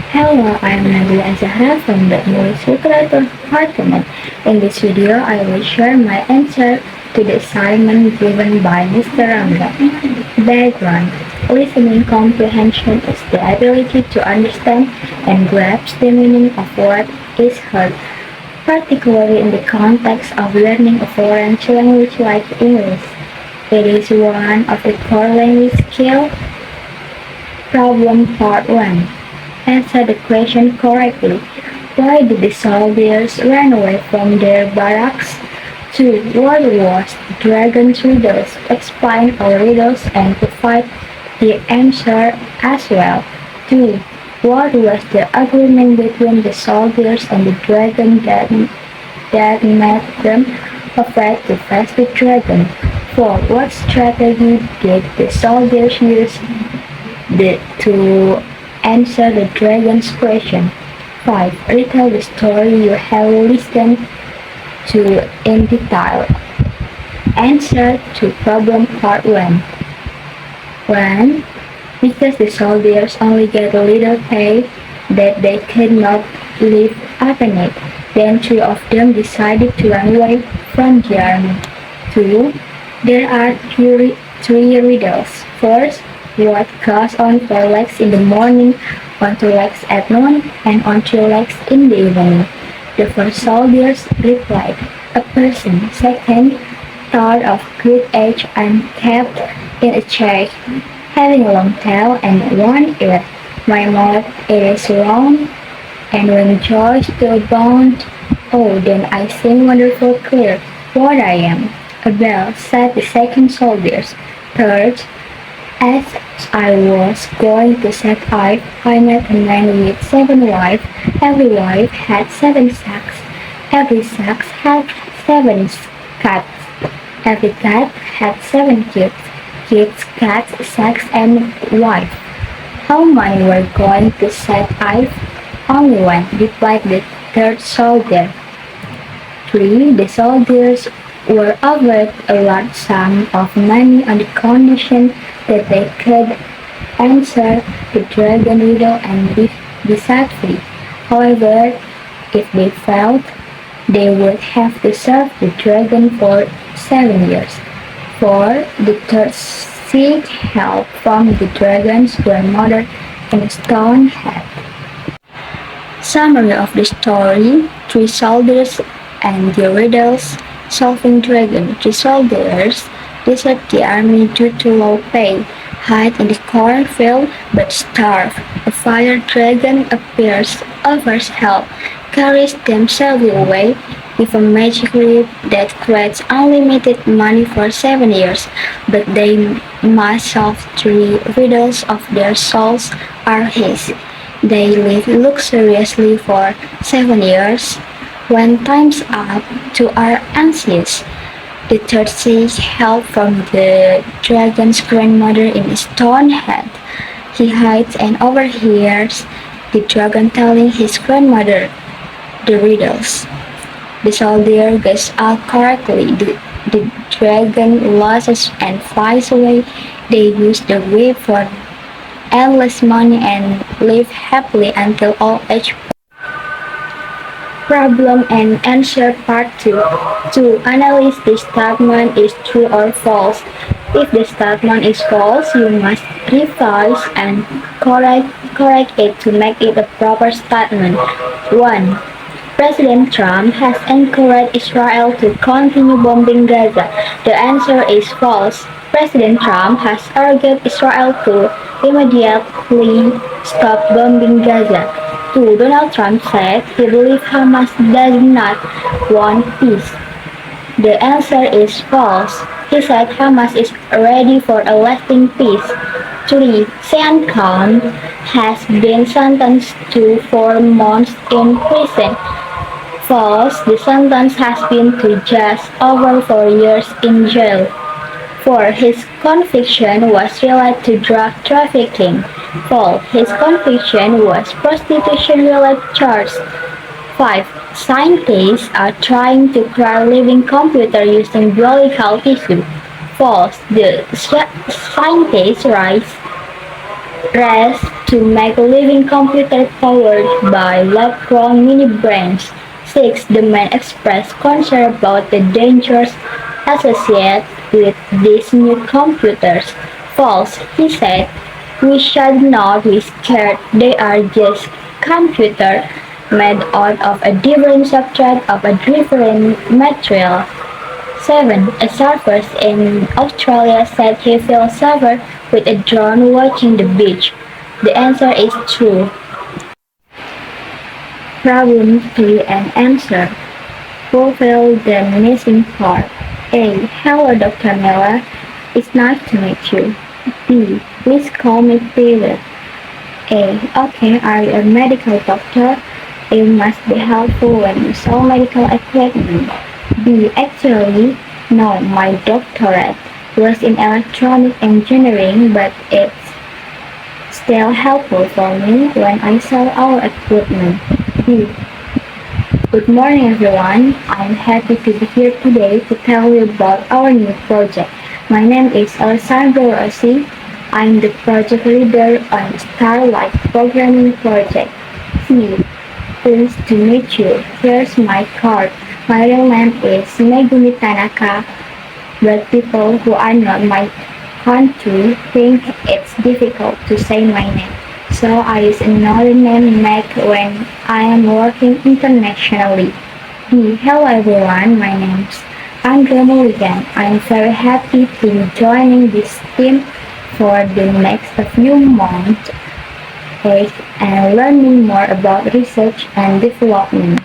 Hello, I'm Nabila Azahra from the English Literature Department. In this video, I will share my answer to the assignment given by Mr. Ranga. Background. Listening comprehension is the ability to understand and grasp the meaning of what is heard, particularly in the context of learning a foreign language like English. It is one of the core language skills. Problem Part 1. Answer the question correctly. Why did the soldiers run away from their barracks? 2. What was the dragon's riddles? Explain all riddles and provide the answer as well. 2. What was the agreement between the soldiers and the dragon that made them afraid to face the dragon? 4. What strategy did the soldiers use to answer the dragon's question? 5. Retell the story you have listened to in detail. Answer to problem part 1. 1. Because the soldiers only get a little pay that they could not live upon it. Then 3 of them decided to run away from the army. 2. There are three riddles. First, what goes on 4 legs in the morning, on 2 legs at noon, and on 3 legs in the evening? The first soldiers replied, a person. Second, tall of good age and kept in a chair, having a long tail and one ear. My mouth it is long, and when joys to abound, oh, then I sing wonderful clear what I am. A bell, said the second soldiers. Third, as I was going to set out, I met a man with 7 wives. Every wife had 7 sacks. Every sack had 7 cats. Every cat had 7 kids. Kids, cats, sacks, and wife. How many were going to set out? Only one, replied the third soldier. 3. The soldiers were offered a large sum of money on the condition that they could answer the dragon riddle and be set free. However, if they failed, they would have to serve the dragon for 7 years. 4. The third seek help from the dragon's grandmother in a stone head. Summary of the story: 3 soldiers and the riddles. Solving dragon. 3 soldiers desert the army due to low pay, hide in the cornfield but starve. A fire dragon appears, offers help, carries them safely away with a magic whip that creates unlimited money for 7 years, but they must solve 3 riddles of their souls are his. They live luxuriously for 7 years. When time's up, 2 are anxious. The third seeks help from the dragon's grandmother in a stone head. He hides and overhears the dragon telling his grandmother the riddles. The soldier gets out correctly. The dragon loses and flies away. They use the whip for endless money and live happily until old age. Problem and answer part 2. To analyze the statement is true or false. If the statement is false, you must revise and correct it to make it a proper statement. 1. President Trump has encouraged Israel to continue bombing Gaza. The answer is false. President Trump has urged Israel to immediately stop bombing Gaza. 2. Donald Trump said he believes Hamas does not want peace. The answer is false. He said Hamas is ready for a lasting peace. 3. Sean Khan has been sentenced to 4 months in prison. False. The sentence has been to just over 4 years in jail. 4. His conviction was related to drug trafficking. False. His conviction was prostitution-related charge. 5. Scientists are trying to create living computer using biological tissue. False. The scientists race to make a living computer powered by lab-grown mini-brains. 6. The man expressed concern about the dangers associated with these new computers. False, he said. We should not be scared. They are just computers made out of a different substrate of a different material. 7. A surfer in Australia said he feels safer with a drone watching the beach. The answer is true. Problem 3 and answer. Fulfill the missing part. A. Hello, Dr. Miller. It's nice to meet you. B. Please call me Peter. A. Okay, are you a medical doctor? It must be helpful when you sell medical equipment. B. Actually, no, my doctorate was in electronic engineering, but it's still helpful for me when I sell our equipment. B. Good morning, everyone. I'm happy to be here today to tell you about our new project. My name is Alessandro Rossi. I'm the project leader on the Starlight Programming Project. C. Pleased to meet you. Here's my card. My real name is Megumi Tanaka, but people who are not my country think it's difficult to say my name. So I use another name Meg when I am working internationally. B. Hello everyone, my name's Andrea Mulligan. I'm very happy to be joining this team for the next few months and learning more about research and development.